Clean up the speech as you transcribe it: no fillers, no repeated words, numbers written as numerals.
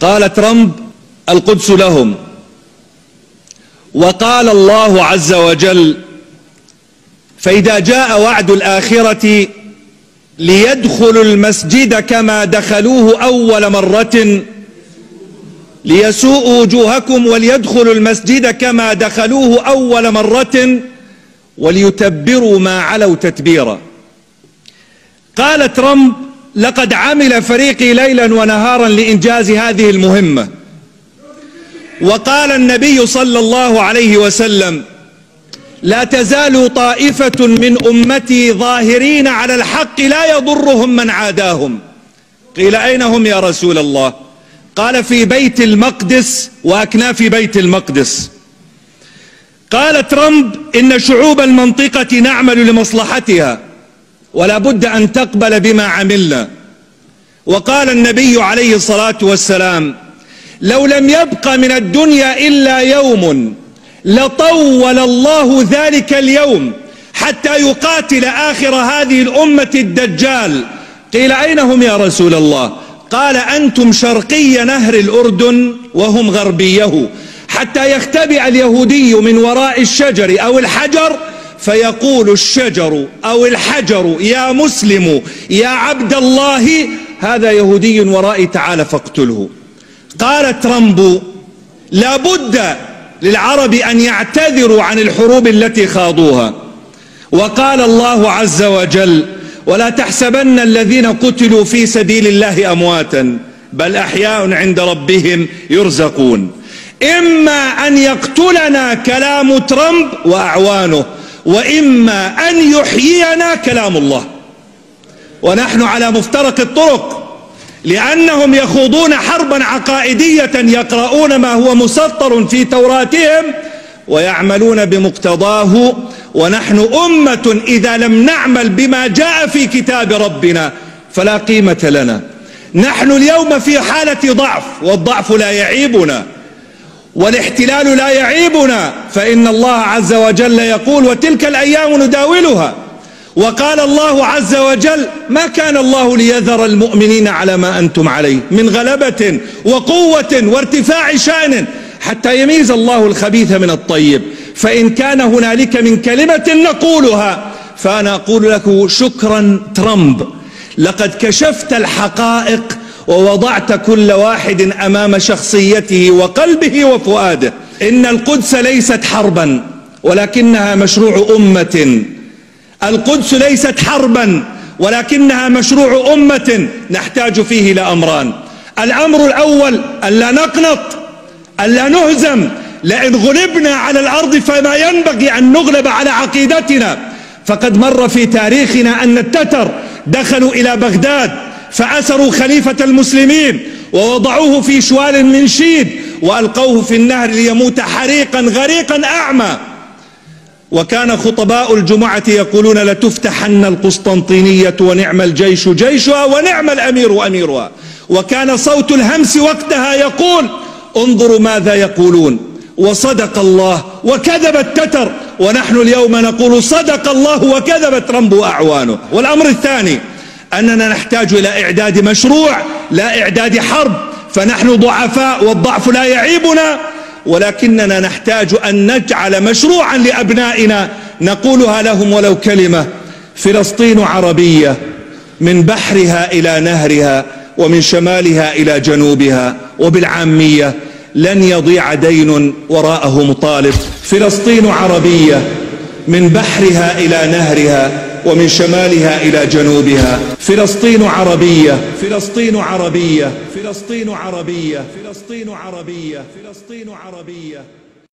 قال ترامب: القدس لهم. وقال الله عز وجل: فإذا جاء وعد الآخرة ليدخلوا المسجد كما دخلوه أول مرة ليسوءوا وجوهكم وليدخلوا المسجد كما دخلوه أول مرة وليتبروا ما علوا تتبيرا. قال ترامب: لقد عمل فريقي ليلا ونهارا لإنجاز هذه المهمة. وقال النبي صلى الله عليه وسلم: لا تزال طائفة من أمتي ظاهرين على الحق لا يضرهم من عاداهم. قيل: أين هم يا رسول الله؟ قال: في بيت المقدس وأكناف بيت المقدس. قال ترامب: إن شعوب المنطقة نعمل لمصلحتها ولا بد أن تقبل بما عملنا. وقال النبي عليه الصلاة والسلام: لو لم يبق من الدنيا إلا يوم لطول الله ذلك اليوم حتى يقاتل آخر هذه الأمة الدجال. قيل: أين هم يا رسول الله؟ قال: أنتم شرقي نهر الأردن وهم غربيه، حتى يختبئ اليهودي من وراء الشجر أو الحجر فيقول الشجر أو الحجر: يا مسلم يا عبد الله، هذا يهودي ورائي، تعال فاقتله. قال ترامب: لا بد للعرب أن يعتذروا عن الحروب التي خاضوها. وقال الله عز وجل: ولا تحسبن الذين قتلوا في سبيل الله أمواتا بل أحياء عند ربهم يرزقون. إما أن يقتلنا كلام ترامب وأعوانه، وإما أن يحيينا كلام الله. ونحن على مفترق الطرق، لأنهم يخوضون حربا عقائدية، يقرؤون ما هو مسطر في توراتهم ويعملون بمقتضاه، ونحن أمة إذا لم نعمل بما جاء في كتاب ربنا فلا قيمة لنا. نحن اليوم في حالة ضعف، والضعف لا يعيبنا والاحتلال لا يعيبنا، فإن الله عز وجل يقول: وتلك الأيام نداولها. وقال الله عز وجل: ما كان الله ليذر المؤمنين على ما أنتم عليه من غلبة وقوة وارتفاع شأن حتى يميز الله الخبيث من الطيب. فإن كان هنالك من كلمة نقولها فأنا أقول لك: شكرا ترامب، لقد كشفت الحقائق ووضعت كل واحد أمام شخصيته وقلبه وفؤاده. إن القدس ليست حربا ولكنها مشروع أمة. القدس ليست حربا ولكنها مشروع أمة نحتاج فيه إلى أمران. الأمر الأول: ألا نقنط، ألا نهزم. لئن غلبنا على الأرض فما ينبغي أن نغلب على عقيدتنا. فقد مر في تاريخنا أن التتر دخلوا إلى بغداد فأسروا خليفة المسلمين ووضعوه في شوال من شيد وألقوه في النهر ليموت حريقا غريقا أعمى. وكان خطباء الجمعة يقولون: لتفتحن القسطنطينية ونعم الجيش جيشها ونعم الأمير أميرها. وكان صوت الهمس وقتها يقول: انظروا ماذا يقولون. وصدق الله وكذب التتر، ونحن اليوم نقول: صدق الله وكذب ترامب وأعوانه. والأمر الثاني: أننا نحتاج إلى إعداد مشروع لا إعداد حرب. فنحن ضعفاء والضعف لا يعيبنا، ولكننا نحتاج أن نجعل مشروعا لأبنائنا نقولها لهم ولو كلمة: فلسطين عربية من بحرها إلى نهرها ومن شمالها إلى جنوبها، وبالعامية: لن يضيع دين وراءه مطالب. فلسطين عربية من بحرها إلى نهرها ومن شمالها إلى جنوبها. فلسطين عربية، فلسطين عربية، فلسطين عربية، فلسطين عربية، فلسطين عربية.